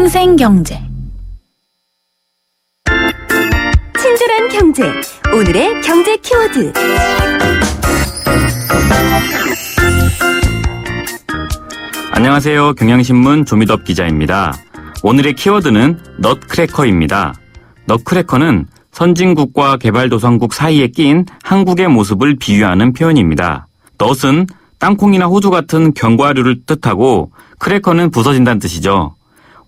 생생경제. 친절한 경제, 오늘의 경제 키워드. 안녕하세요. 경향신문 조미덕 기자입니다. 오늘의 키워드는 넛크래커입니다. 넛크래커는 선진국과 개발도상국 사이에 낀 한국의 모습을 비유하는 표현입니다. 넛은 땅콩이나 호두 같은 견과류를 뜻하고 크래커는 부서진다는 뜻이죠.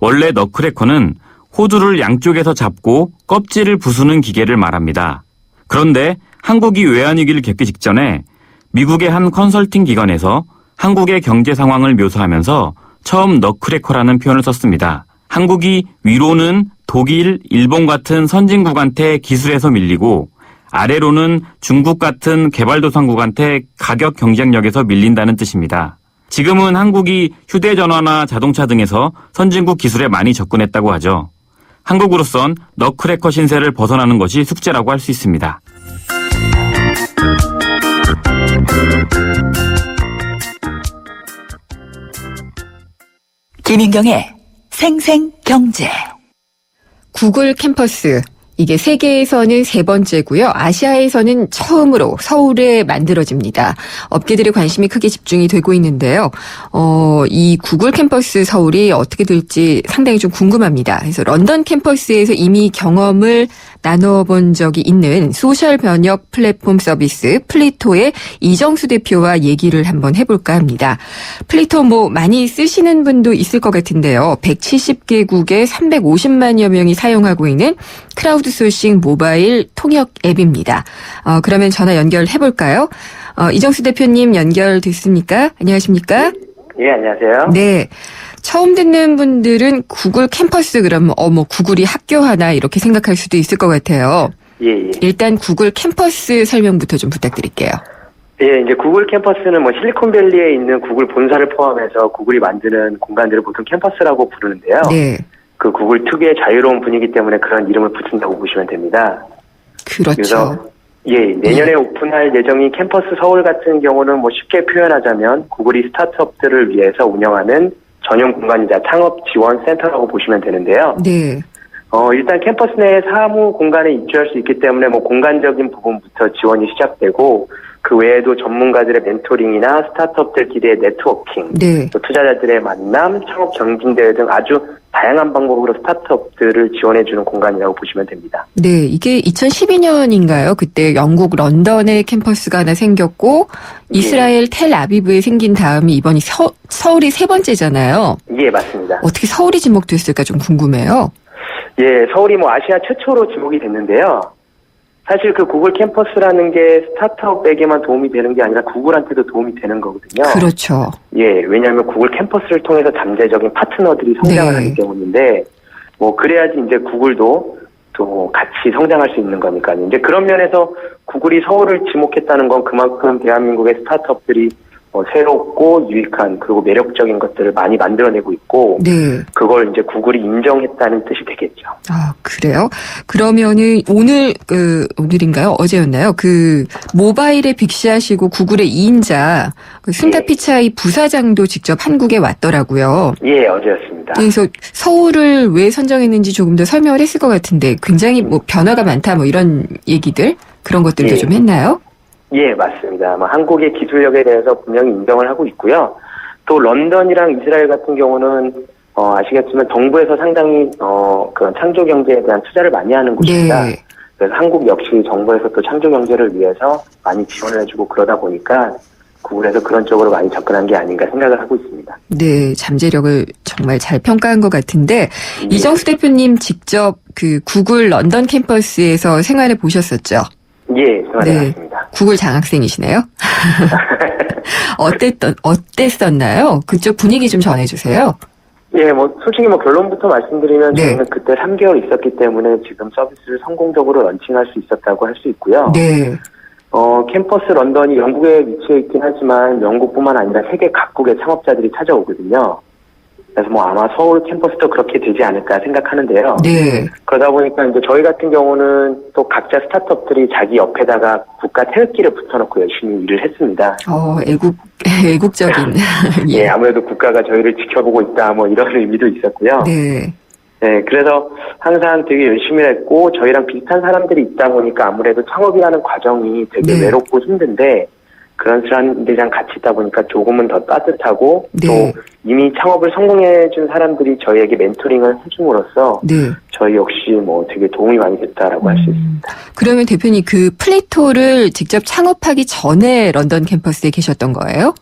원래 넛크래커는 호두를 양쪽에서 잡고 껍질을 부수는 기계를 말합니다. 그런데 한국이 외환위기를 겪기 직전에 미국의 한 컨설팅 기관에서 한국의 경제 상황을 묘사하면서 처음 넛크래커라는 표현을 썼습니다. 한국이 위로는 독일, 일본 같은 선진국한테 기술에서 밀리고 아래로는 중국 같은 개발도상국한테 가격 경쟁력에서 밀린다는 뜻입니다. 지금은 한국이 휴대전화나 자동차 등에서 선진국 기술에 많이 접근했다고 하죠. 한국으로선 넛크래커 신세를 벗어나는 것이 숙제라고 할 수 있습니다. 김인경의 생생경제. 구글 캠퍼스. 이게 세계에서는 3번째고요. 아시아에서는 처음으로 서울에 만들어집니다. 업계들의 관심이 크게 집중이 되고 있는데요. 이 구글 캠퍼스 서울이 어떻게 될지 상당히 좀 궁금합니다. 그래서 런던 캠퍼스에서 이미 경험을 나눠본 적이 있는 소셜 번역 플랫폼 서비스 플리토의 이정수 대표와 얘기를 한번 해볼까 합니다. 플리토 많이 쓰시는 분도 있을 것 같은데요. 170개국에 350만여 명이 사용하고 있는 크라우드 소싱 모바일 통역 앱입니다. 그러면 전화 연결해볼까요? 이정수 대표님 연결됐습니까? 안녕하십니까? 예, 안녕하세요. 네. 처음 듣는 분들은 구글 캠퍼스 그러면 구글이 학교 하나 이렇게 생각할 수도 있을 것 같아요. 예. 일단 구글 캠퍼스 설명부터 좀 부탁드릴게요. 예, 이제 구글 캠퍼스는 실리콘밸리에 있는 구글 본사를 포함해서 구글이 만드는 공간들을 보통 캠퍼스라고 부르는데요. 네. 그 구글 특유의 자유로운 분위기 때문에 그런 이름을 붙인다고 보시면 됩니다. 그렇죠. 그래서 내년에 오픈할 예정인 캠퍼스 서울 같은 경우는 쉽게 표현하자면 구글이 스타트업들을 위해서 운영하는 전용 공간이자 창업 지원 센터라고 보시면 되는데요. 네. 일단 캠퍼스 내에 사무 공간에 입주할 수 있기 때문에 공간적인 부분부터 지원이 시작되고 그 외에도 전문가들의 멘토링이나 스타트업들끼리의 네트워킹, 네. 또 투자자들의 만남, 창업 경진대회 등 아주 다양한 방법으로 스타트업들을 지원해주는 공간이라고 보시면 됩니다. 네, 이게 2012년인가요? 그때 영국 런던에 캠퍼스가 하나 생겼고 이스라엘 텔아비브에 생긴 다음에 이번이 서울이 3번째잖아요. 예, 맞습니다. 어떻게 서울이 지목됐을까 좀 궁금해요. 예, 서울이 아시아 최초로 지목이 됐는데요. 사실 그 구글 캠퍼스라는 게 스타트업에게만 도움이 되는 게 아니라 구글한테도 도움이 되는 거거든요. 그렇죠. 예, 왜냐하면 구글 캠퍼스를 통해서 잠재적인 파트너들이 성장을 하기 때문인데, 그래야지 이제 구글도 또 같이 성장할 수 있는 거니까요. 이제 그런 면에서 구글이 서울을 지목했다는 건 그만큼 대한민국의 스타트업들이 새롭고 유익한 그리고 매력적인 것들을 많이 만들어내고 있고, 네. 그걸 이제 구글이 인정했다는 뜻이 되겠죠. 아, 그래요? 그러면은 오늘인가요? 어제였나요? 모바일에 빅시하시고 구글의 2인자 순다 피차이 부사장도 직접 한국에 왔더라고요. 예, 어제였습니다. 그래서 서울을 왜 선정했는지 조금 더 설명을 했을 것 같은데 굉장히 변화가 많다 이런 얘기들 그런 것들도 좀 했나요? 예, 맞습니다. 한국의 기술력에 대해서 분명히 인정을 하고 있고요. 또 런던이랑 이스라엘 같은 경우는 아시겠지만 정부에서 상당히 그런 창조 경제에 대한 투자를 많이 하는 곳입니다. 네. 그래서 한국 역시 정부에서 또 창조 경제를 위해서 많이 지원을 해주고 그러다 보니까 구글에서 그런 쪽으로 많이 접근한 게 아닌가 생각을 하고 있습니다. 네, 잠재력을 정말 잘 평가한 것 같은데 이정수 대표님 직접 구글 런던 캠퍼스에서 생활해 보셨었죠? 예, 생활해봤습니다. 구글 장학생이시네요. 어땠었나요? 그쪽 분위기 좀 전해주세요. 예, 솔직히 결론부터 말씀드리면 네. 저는 그때 3개월 있었기 때문에 지금 서비스를 성공적으로 런칭할 수 있었다고 할 수 있고요. 네. 캠퍼스 런던이 영국에 위치해 있긴 하지만 영국뿐만 아니라 세계 각국의 창업자들이 찾아오거든요. 그래서 아마 서울 캠퍼스도 그렇게 되지 않을까 생각하는데요. 네. 그러다 보니까 이제 저희 같은 경우는 또 각자 스타트업들이 자기 옆에다가 국가 태극기를 붙여놓고 열심히 일을 했습니다. 애국적인. 예, 아무래도 국가가 저희를 지켜보고 있다, 이런 의미도 있었고요. 네. 네, 그래서 항상 되게 열심히 했고 저희랑 비슷한 사람들이 있다 보니까 아무래도 창업이라는 과정이 되게 네. 외롭고 힘든데 그런 사람들이랑 같이 있다 보니까 조금은 더 따뜻하고 네. 또 이미 창업을 성공해준 사람들이 저희에게 멘토링을 해줌으로써 네. 저희 역시 뭐 되게 도움이 많이 됐다라고 할 수 있습니다. 그러면 대표님 그 플리토를 직접 창업하기 전에 런던 캠퍼스에 계셨던 거예요?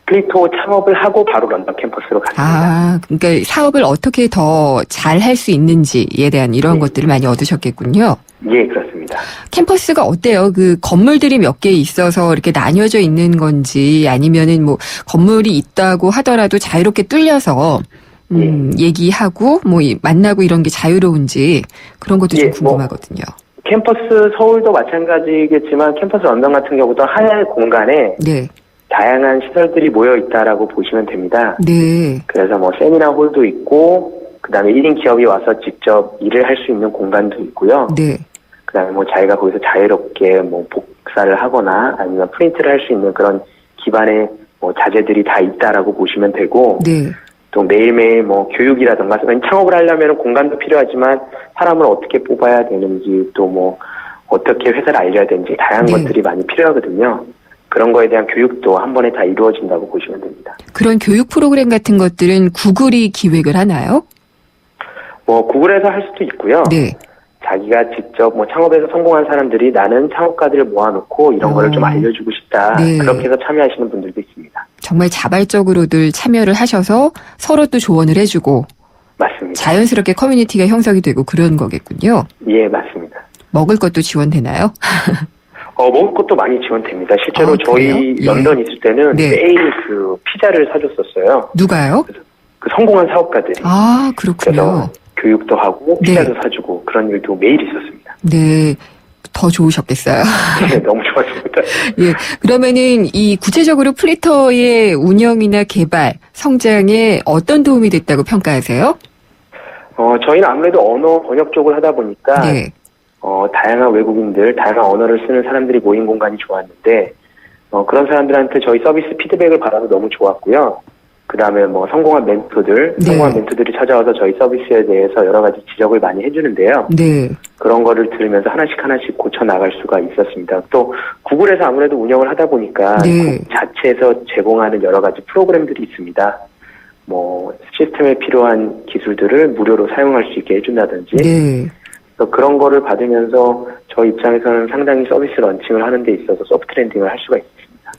플리토 창업을 하고 바로 런던 캠퍼스로 갔습니다. 아, 그러니까 사업을 어떻게 더 잘 할 수 있는지에 대한 이런 네. 것들을 많이 얻으셨겠군요. 예, 그렇습니다. 캠퍼스가 어때요? 그 건물들이 몇 개 있어서 이렇게 나뉘어져 있는 건지 아니면은 뭐 건물이 있다고 하더라도 자유롭게 뚫려서 얘기하고 뭐 만나고 이런 게 자유로운지 그런 것도 좀 예, 뭐 궁금하거든요. 캠퍼스 서울도 마찬가지겠지만 캠퍼스 런던 같은 경우도 하나의 공간에 네. 다양한 시설들이 모여 있다라고 보시면 됩니다. 네. 그래서 뭐 세미나 홀도 있고 그다음에 1인 기업이 와서 직접 일을 할 수 있는 공간도 있고요. 네. 그다음에 뭐 자기가 거기서 자유롭게 뭐 복사를 하거나 아니면 프린트를 할 수 있는 그런 기반의 뭐 자재들이 다 있다라고 보시면 되고 네. 또 매일매일 뭐 교육이라든가 창업을 하려면 공간도 필요하지만 사람을 어떻게 뽑아야 되는지 또 뭐 어떻게 회사를 알려야 되는지 다양한 네. 것들이 많이 필요하거든요. 그런 거에 대한 교육도 한 번에 다 이루어진다고 보시면 됩니다. 그런 교육 프로그램 같은 것들은 구글이 기획을 하나요? 뭐 구글에서 할 수도 있고요. 네. 자기가 직접 뭐 창업에서 성공한 사람들이 나는 창업가들을 모아놓고 이런 거를 좀 알려주고 싶다. 네. 그렇게 해서 참여하시는 분들도 있습니다. 정말 자발적으로들 참여를 하셔서 서로 또 조언을 해주고 맞습니다. 자연스럽게 커뮤니티가 형성이 되고 그런 거겠군요. 예, 맞습니다. 먹을 것도 지원되나요? 먹을 것도 많이 지원됩니다. 실제로 아, 저희 그래요? 예. 런던 있을 때는 네. 매일 그 피자를 사줬었어요. 누가요? 그 성공한 사업가들이. 아, 그렇군요. 그래서 교육도 하고 네. 피자도 사주고 그런 일도 매일 있었습니다. 네. 더 좋으셨겠어요. 네, 너무 좋았습니다. 예. 그러면은 이 구체적으로 플리터의 운영이나 개발, 성장에 어떤 도움이 됐다고 평가하세요? 저희는 아무래도 언어 번역 쪽을 하다 보니까 네. 다양한 외국인들, 다양한 언어를 쓰는 사람들이 모인 공간이 좋았는데 그런 사람들한테 저희 서비스 피드백을 받아서 너무 좋았고요. 그다음에 뭐 성공한 멘토들이 찾아와서 저희 서비스에 대해서 여러 가지 지적을 많이 해주는데요. 네. 그런 거를 들으면서 하나씩 고쳐 나갈 수가 있었습니다. 또 구글에서 아무래도 운영을 하다 보니까 네. 구글 자체에서 제공하는 여러 가지 프로그램들이 있습니다. 뭐 시스템에 필요한 기술들을 무료로 사용할 수 있게 해준다든지 네. 그래서 그런 거를 받으면서 저희 입장에서는 상당히 서비스 런칭을 하는 데 있어서 소프트 랜딩을 할 수가 있습니다.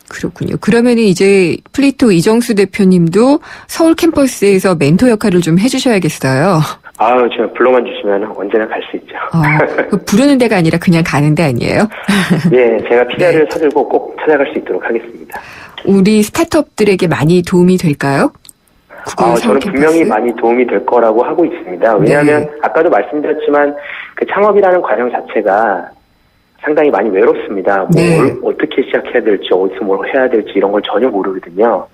그렇군요. 그러면은 이제 플리토 이정수 대표님도 서울 캠퍼스에서 멘토 역할을 좀 해주셔야겠어요. 아유, 제가 불러만 주시면 언제나 갈 수 있죠. 그 부르는 데가 아니라 그냥 가는 데 아니에요? 예, 제가 피자를 사들고 꼭 찾아갈 수 있도록 하겠습니다. 우리 스타트업들에게 많이 도움이 될까요? 구글 서울 저는 캠퍼스? 분명히 많이 도움이 될 거라고 하고 있습니다. 왜냐하면 네. 아까도 말씀드렸지만 그 창업이라는 과정 자체가 상당히 많이 외롭습니다. 뭐 네. 어떻게 시작해야 될지 어디서 뭘 해야 될지 이런 걸 전혀 모르거든요.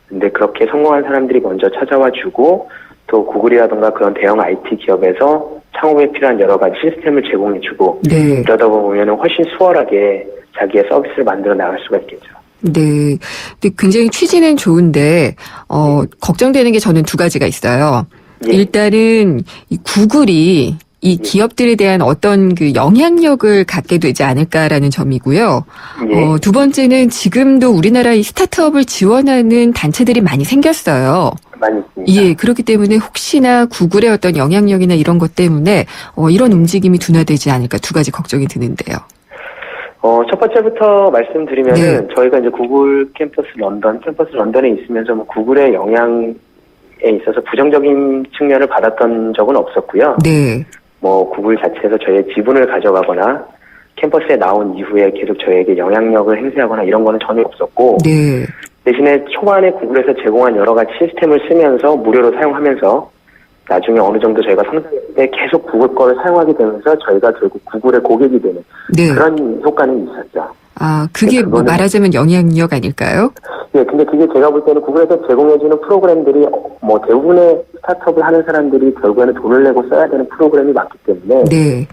근데 그렇게 성공한 사람들이 먼저 찾아와 주고 또 구글이라든가 그런 대형 IT 기업에서 창업에 필요한 여러 가지 시스템을 제공해 주고 네. 이러다 보면 훨씬 수월하게 자기의 서비스를 만들어 나갈 수가 있겠죠. 네. 근데 굉장히 취지는 좋은데, 걱정되는 게 저는 두 가지가 있어요. 예. 일단은 이 구글이 이 기업들에 대한 어떤 그 영향력을 갖게 되지 않을까라는 점이고요. 예. 두 번째는 지금도 우리나라 이 스타트업을 지원하는 단체들이 많이 생겼어요. 많이 있습니다. 예, 그렇기 때문에 혹시나 구글의 어떤 영향력이나 이런 것 때문에 이런 움직임이 둔화되지 않을까 두 가지 걱정이 드는데요. 첫 번째부터 말씀드리면은 네. 저희가 이제 구글 캠퍼스 런던에 있으면서 뭐 구글의 영향에 있어서 부정적인 측면을 받았던 적은 없었고요. 네. 뭐 구글 자체에서 저희의 지분을 가져가거나 캠퍼스에 나온 이후에 계속 저희에게 영향력을 행사하거나 이런 거는 전혀 없었고 네. 대신에 초반에 구글에서 제공한 여러 가지 시스템을 쓰면서 무료로 사용하면서 나중에 어느 정도 저희가 성장할 때 계속 구글 거를 사용하게 되면서 저희가 결국 구글의 고객이 되는 네. 그런 효과는 있었죠. 아, 그게 뭐 그거는- 말하자면 영향력 아닐까요? 네, 근데 그게 제가 볼 때는 구글에서 제공해주는 프로그램들이 뭐 대부분의 스타트업을 하는 사람들이 결국에는 돈을 내고 써야 되는 프로그램이 많기 때문에 네.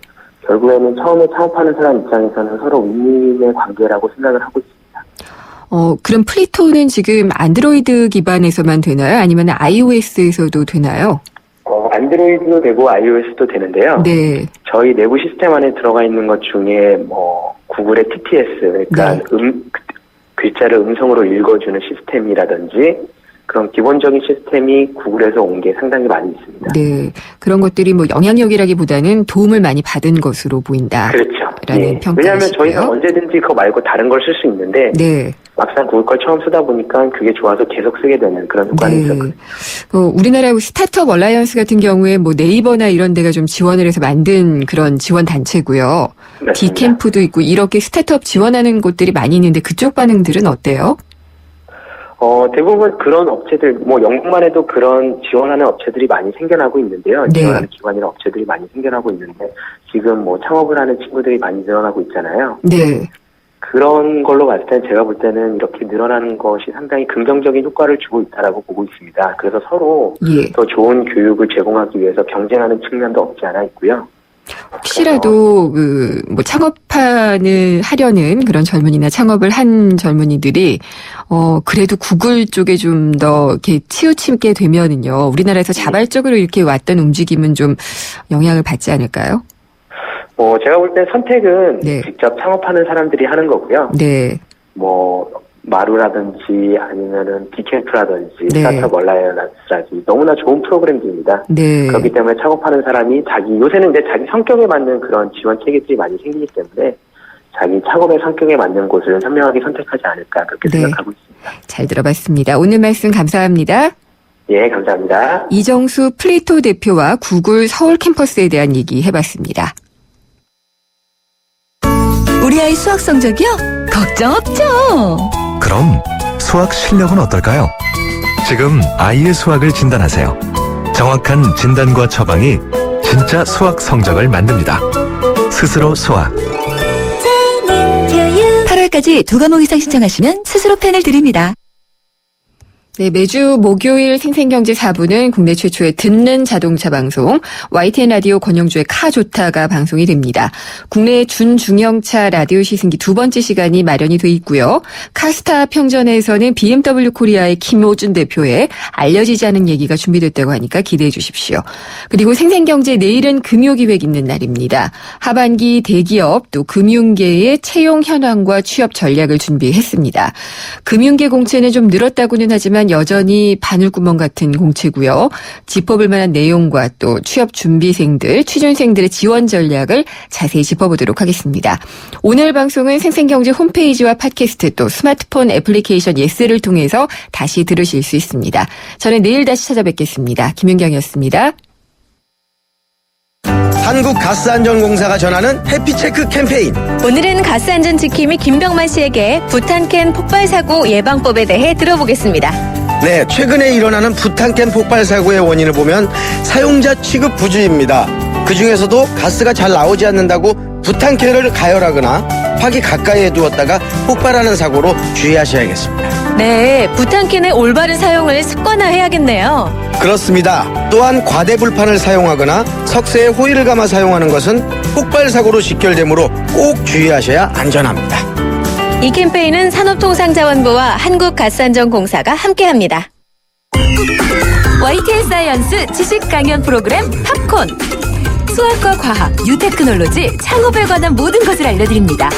결국에는 처음에 창업하는 사람 입장에서는 서로 윈윈의 관계라고 생각을 하고 있습니다. 그럼 플리토는 지금 안드로이드 기반에서만 되나요? 아니면 iOS에서도 되나요? 안드로이드도 되고 iOS도 되는데요. 네. 저희 내부 시스템 안에 들어가 있는 것 중에 뭐 구글의 TTS, 그러니까 네. 글자를 음성으로 읽어주는 시스템이라든지 그런 기본적인 시스템이 구글에서 온 게 상당히 많이 있습니다. 네. 그런 것들이 뭐 영향력이라기보다는 도움을 많이 받은 것으로 보인다. 그렇죠. 라는 평가이시고요. 왜냐하면 저희는 언제든지 그거 말고 다른 걸 쓸 수 있는데 네. 막상 구글 걸 처음 쓰다 보니까 그게 좋아서 계속 쓰게 되는 그런 효과는 있었거든요. 우리나라 스타트업 얼라이언스 같은 경우에 뭐 네이버나 이런 데가 좀 지원을 해서 만든 그런 지원 단체고요. 맞습니다. 디캠프도 있고 이렇게 스타트업 지원하는 곳들이 많이 있는데 그쪽 반응들은 어때요? 대부분 그런 업체들, 뭐 영국만 해도 그런 지원하는 업체들이 많이 생겨나고 있는데요. 네. 지원하는 기관이나 업체들이 많이 생겨나고 있는데 지금 뭐 창업을 하는 친구들이 많이 늘어나고 있잖아요. 네. 그런 걸로 봤을 때 제가 볼 때는 이렇게 늘어나는 것이 상당히 긍정적인 효과를 주고 있다라고 보고 있습니다. 그래서 서로 예. 더 좋은 교육을 제공하기 위해서 경쟁하는 측면도 없지 않아 있고요. 혹시라도 뭐 창업을 하려는 그런 젊은이나 창업을 한 젊은이들이 그래도 구글 쪽에 좀 더 이렇게 치우치게 되면은요. 우리나라에서 자발적으로 이렇게 왔던 움직임은 좀 영향을 받지 않을까요? 제가 볼 때 선택은 네. 직접 창업하는 사람들이 하는 거고요. 네. 마루라든지 아니면은 디캠프라든지 네. 스타트업 얼라이언스라든지 너무나 좋은 프로그램들입니다. 네. 그렇기 때문에 창업하는 사람이 요새는 이제 자기 성격에 맞는 그런 지원 체계들이 많이 생기기 때문에 자기 창업의 성격에 맞는 곳을 현명하게 선택하지 않을까 그렇게 네. 생각하고 있습니다. 잘 들어봤습니다. 오늘 말씀 감사합니다. 예, 감사합니다. 이정수 플레이토 대표와 구글 서울 캠퍼스에 대한 얘기 해봤습니다. 우리 아이 수학 성적이요? 걱정 없죠. 그럼 수학 실력은 어떨까요? 지금 아이의 수학을 진단하세요. 정확한 진단과 처방이 진짜 수학 성적을 만듭니다. 스스로 수학. 8월까지 2과목 이상 신청하시면 스스로 펜을 드립니다. 네, 매주 목요일 생생경제 4부는 국내 최초의 듣는 자동차 방송 YTN 라디오 권영주의 카 좋다가 방송이 됩니다. 국내 준중형차 라디오 시승기 두 번째 시간이 마련이 돼 있고요. 카스타 평전에서는 BMW 코리아의 김호준 대표의 알려지지 않은 얘기가 준비됐다고 하니까 기대해 주십시오. 그리고 생생경제 내일은 금요기획 있는 날입니다. 하반기 대기업 또 금융계의 채용 현황과 취업 전략을 준비했습니다. 금융계 공채는 좀 늘었다고는 하지만 여전히 바늘구멍 같은 공채고요. 짚어볼 만한 내용과 또 취업 준비생들, 취준생들의 지원 전략을 자세히 짚어보도록 하겠습니다. 오늘 방송은 생생경제 홈페이지와 팟캐스트 또 스마트폰 애플리케이션 예스를 통해서 다시 들으실 수 있습니다. 저는 내일 다시 찾아뵙겠습니다. 김윤경이었습니다. 한국가스안전공사가 전하는 해피체크 캠페인. 오늘은 가스안전 지킴이 김병만 씨에게 부탄캔 폭발 사고 예방법에 대해 들어보겠습니다. 네, 최근에 일어나는 부탄캔 폭발 사고의 원인을 보면 사용자 취급 부주의입니다. 그 중에서도 가스가 잘 나오지 않는다고 부탄캔을 가열하거나 화기 가까이에 두었다가 폭발하는 사고로 주의하셔야겠습니다. 네, 부탄캔의 올바른 사용을 습관화해야겠네요. 그렇습니다. 또한 과대불판을 사용하거나 석쇠에 호일을 감아 사용하는 것은 폭발 사고로 직결되므로 꼭 주의하셔야 안전합니다. 이 캠페인은 산업통상자원부와 한국가스안전공사가 함께합니다. YTN 사이언스 지식 강연 프로그램 팝콘. 수학과 과학, 뉴테크놀로지, 창업에 관한 모든 것을 알려드립니다.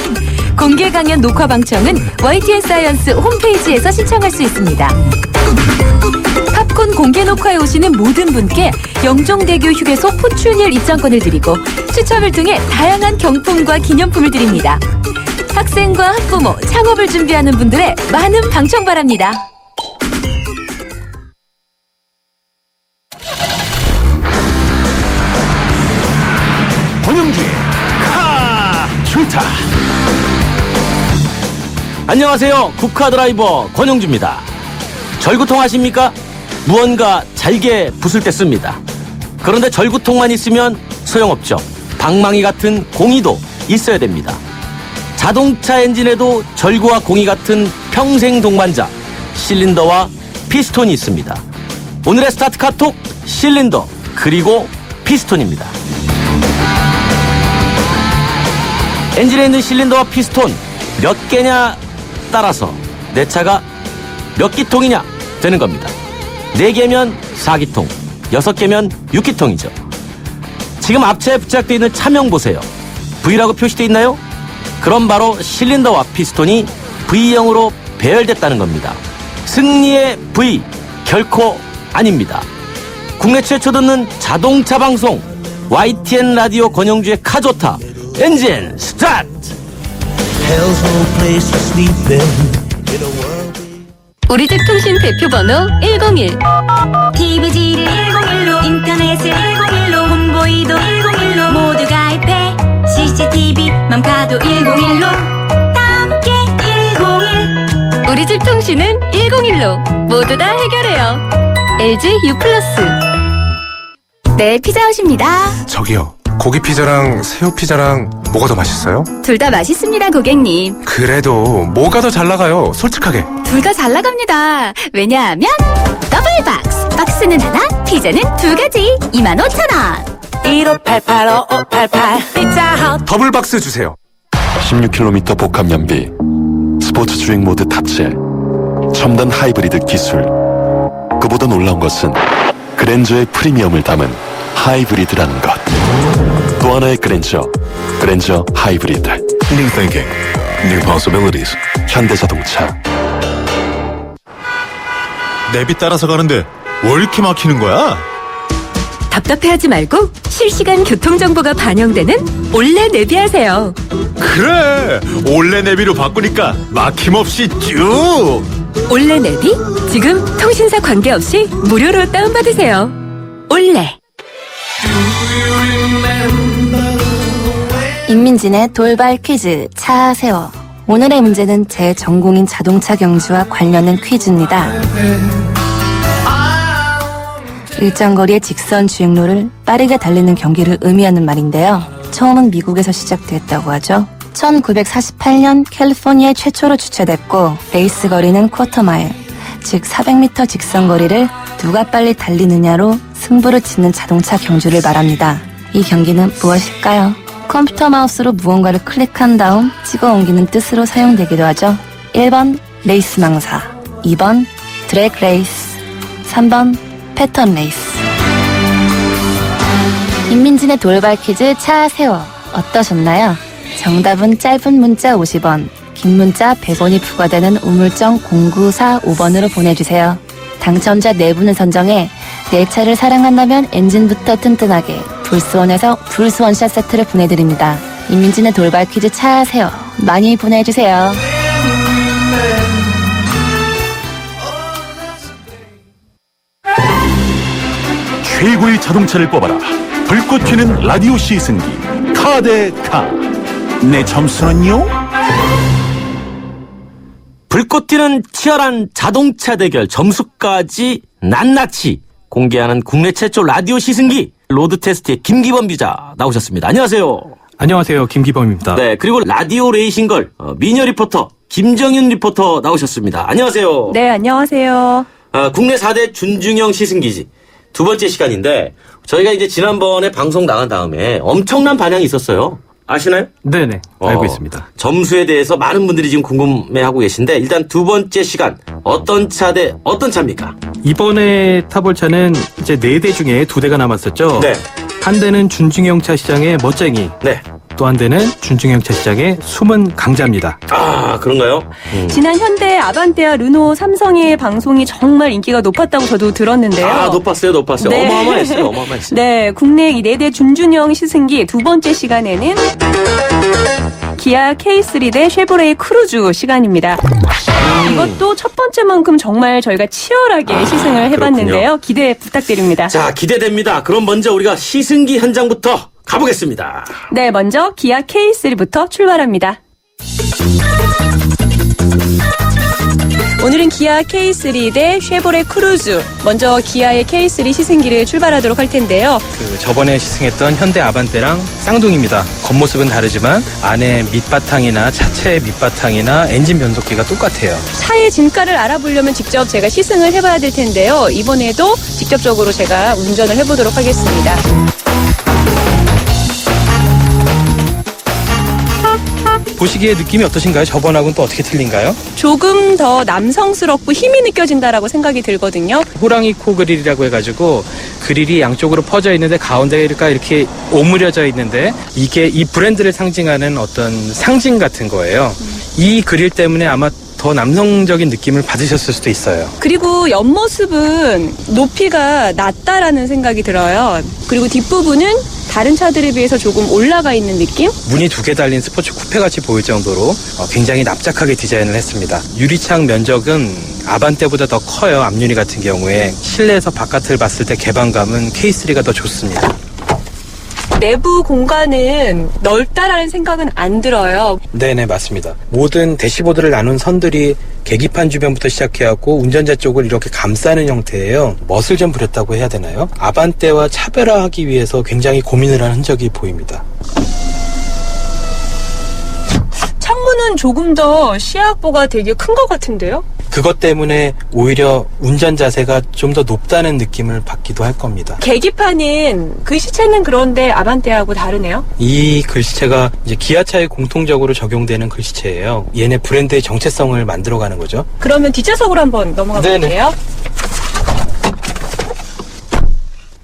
공개 강연 녹화 방청은 YTN 사이언스 홈페이지에서 신청할 수 있습니다. 팝콘 공개 녹화에 오시는 모든 분께 영종대교 휴게소 포춘일 입장권을 드리고 추첨을 통해 다양한 경품과 기념품을 드립니다. 학생과 학부모, 창업을 준비하는 분들의 많은 방청 바랍니다. 권영주의 카 좋다. 안녕하세요. 국카 드라이버 권영주입니다. 절구통 아십니까? 무언가 잘게 부술 때 씁니다. 그런데 절구통만 있으면 소용없죠. 방망이 같은 공이도 있어야 됩니다. 자동차 엔진에도 절구와 공이 같은 평생 동반자 실린더와 피스톤이 있습니다. 오늘의 스타트 카톡 실린더 그리고 피스톤입니다. 엔진에 있는 실린더와 피스톤 몇 개냐 따라서 내 차가 몇 기통이냐 되는 겁니다. 4개면 4기통, 6개면 6기통이죠. 지금 앞차에 부착되어 있는 차명 보세요. V라고 표시되어 있나요? 그럼 바로 실린더와 피스톤이 V형으로 배열됐다는 겁니다. 승리의 V 결코 아닙니다. 국내 최초 듣는 자동차 방송 YTN 라디오 권영주의 카조타 엔진 스타트. 우리 집 통신 대표 번호 101. TV지를 101로 인터넷을 101로 홍보이도 101로 모두 가입해 CCTV만 봐도 101로 함께 101. 우리 집 통신은 101로 모두 다 해결해요. LG U+. 네, 피자헛입니다. 저기요, 고기 피자랑 새우 피자랑 뭐가 더 맛있어요? 둘 다 맛있습니다, 고객님. 그래도 뭐가 더 잘 나가요? 솔직하게. 둘 다 잘 나갑니다. 왜냐하면 더블 박스. 박스는 하나, 피자는 두 가지. 25,000원. 1588-5588 피자헛. 더블 박스 주세요. 16km 복합 연비, 스포츠 주행 모드 탑재, 첨단 하이브리드 기술. 그보다 놀라운 것은 그랜저의 프리미엄을 담은 하이브리드라는 것. 또 하나의 그랜저 하이브리드. New thinking, new possibilities. 현대자동차. 내비 따라서 가는데 왜 이렇게 막히는 거야? 답답해하지 말고 실시간 교통정보가 반영되는 올레 내비하세요. 그래, 올레 내비로 바꾸니까 막힘없이 쭉. 올레 내비 지금 통신사 관계없이 무료로 다운받으세요. 올레. 인민진의 돌발 퀴즈 차 세워. 오늘의 문제는 제 전공인 자동차 경주와 관련된 퀴즈입니다. 일정 거리의 직선 주행로를 빠르게 달리는 경기를 의미하는 말인데요. 처음은 미국에서 시작됐다고 하죠. 1948년 캘리포니아에 최초로 주최됐고 레이스 거리는 쿼터마일, 즉 400m 직선 거리를 누가 빨리 달리느냐로 승부를 짓는 자동차 경주를 말합니다. 이 경기는 무엇일까요? 컴퓨터 마우스로 무언가를 클릭한 다음 찍어 옮기는 뜻으로 사용되기도 하죠. 1번 레이스 망사, 2번 드래그 레이스, 3번 패턴 레이스. 인민진의 돌발 퀴즈 차 세워 어떠셨나요? 정답은 짧은 문자 50원, 긴 문자 100원이 부과되는 우물정 0945번으로 보내주세요. 당첨자 4분을 선정해 내 차를 사랑한다면 엔진부터 튼튼하게 불스원에서 불스원샷 세트를 보내드립니다. 인민진의 돌발 퀴즈 차 세워 많이 보내주세요. 최고의 자동차를 뽑아라. 불꽃 튀는 라디오 시승기 카데카. 내 점수는요? 불꽃 튀는 치열한 자동차 대결 점수까지 낱낱이 공개하는 국내 최초 라디오 시승기 로드 테스트의 김기범 기자 나오셨습니다. 안녕하세요. 안녕하세요. 김기범입니다. 네, 그리고 라디오 레이싱걸 미녀 리포터 김정윤 리포터 나오셨습니다. 안녕하세요. 네, 안녕하세요. 국내 4대 준중형 시승기지 두 번째 시간인데 저희가 이제 지난번에 방송 나간 다음에 엄청난 반향이 있었어요. 아시나요? 네네. 알고 있습니다. 점수에 대해서 많은 분들이 지금 궁금해하고 계신데 일단 두 번째 시간 어떤 차 대 어떤 차입니까? 이번에 타볼 차는 이제 4대 중에 2대가 남았었죠. 네. 한 대는 준중형차 시장의 멋쟁이. 네. 또 한 대는 준중형차 시장의 숨은 강자입니다. 아, 그런가요? 지난 현대 아반떼와 르노, 삼성의 방송이 정말 인기가 높았다고 저도 들었는데요. 아, 높았어요. 네. 어마어마했어요. 네, 국내 이 4대 준중형 시승기 두 번째 시간에는 기아 K3 대 쉐보레 크루즈 시간입니다. 이것도 첫 번째만큼 정말 저희가 치열하게 시승을 해봤는데요. 기대 부탁드립니다. 자, 기대됩니다. 그럼 먼저 우리가 시승기 현장부터 가보겠습니다. 네, 먼저 기아 K3부터 출발합니다. 오늘은 기아 K3 대 쉐보레 크루즈. 먼저 기아의 K3 시승기를 출발하도록 할 텐데요. 저번에 시승했던 현대 아반떼랑 쌍둥이입니다. 겉모습은 다르지만 안에 밑바탕이나 차체 밑바탕이나 엔진 변속기가 똑같아요. 차의 진가를 알아보려면 직접 제가 시승을 해봐야 될 텐데요. 이번에도 직접적으로 제가 운전을 해보도록 하겠습니다. 보시기에 느낌이 어떠신가요? 저번하고는 또 어떻게 틀린가요? 조금 더 남성스럽고 힘이 느껴진다라고 생각이 들거든요. 호랑이 코 그릴이라고 해가지고 그릴이 양쪽으로 퍼져 있는데 가운데가 이렇게 오므려져 있는데 이게 이 브랜드를 상징하는 어떤 상징 같은 거예요. 이 그릴 때문에 아마 더 남성적인 느낌을 받으셨을 수도 있어요. 그리고 옆모습은 높이가 낮다라는 생각이 들어요. 그리고 뒷부분은 다른 차들에 비해서 조금 올라가 있는 느낌? 문이 2개 달린 스포츠 쿠페같이 보일 정도로 굉장히 납작하게 디자인을 했습니다. 유리창 면적은 아반떼보다 더 커요. 앞유리 같은 경우에. 실내에서 바깥을 봤을 때 개방감은 K3가 더 좋습니다. 내부 공간은 넓다라는 생각은 안 들어요. 네네, 맞습니다. 모든 대시보드를 나눈 선들이 계기판 주변부터 시작해갖고 운전자 쪽을 이렇게 감싸는 형태예요. 멋을 좀 부렸다고 해야 되나요? 아반떼와 차별화하기 위해서 굉장히 고민을 한 흔적이 보입니다. 창문은 조금 더 시야 확보가 되게 큰 것 같은데요? 그것 때문에 오히려 운전 자세가 좀 더 높다는 느낌을 받기도 할 겁니다. 계기판은 글씨체는 그런데 아반떼하고 다르네요. 이 글씨체가 이제 기아차에 공통적으로 적용되는 글씨체예요. 얘네 브랜드의 정체성을 만들어가는 거죠. 그러면 뒷좌석으로 한번 넘어가 볼게요.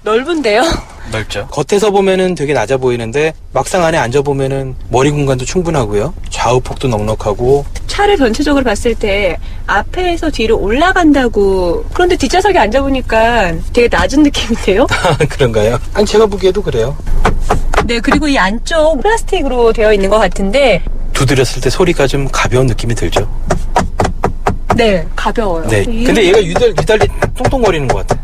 넓은데요? 넓죠. 겉에서 보면은 되게 낮아 보이는데 막상 안에 앉아보면은 머리 공간도 충분하고요. 좌우폭도 넉넉하고. 차를 전체적으로 봤을 때 앞에서 뒤로 올라간다고. 그런데 뒷좌석에 앉아보니까 되게 낮은 느낌인데요? 그런가요? 아니, 제가 보기에도 그래요. 네, 그리고 이 안쪽 플라스틱으로 되어 있는 것 같은데. 두드렸을 때 소리가 좀 가벼운 느낌이 들죠? 네, 가벼워요. 네. 근데 얘가 유달리 똥똥거리는 것 같아.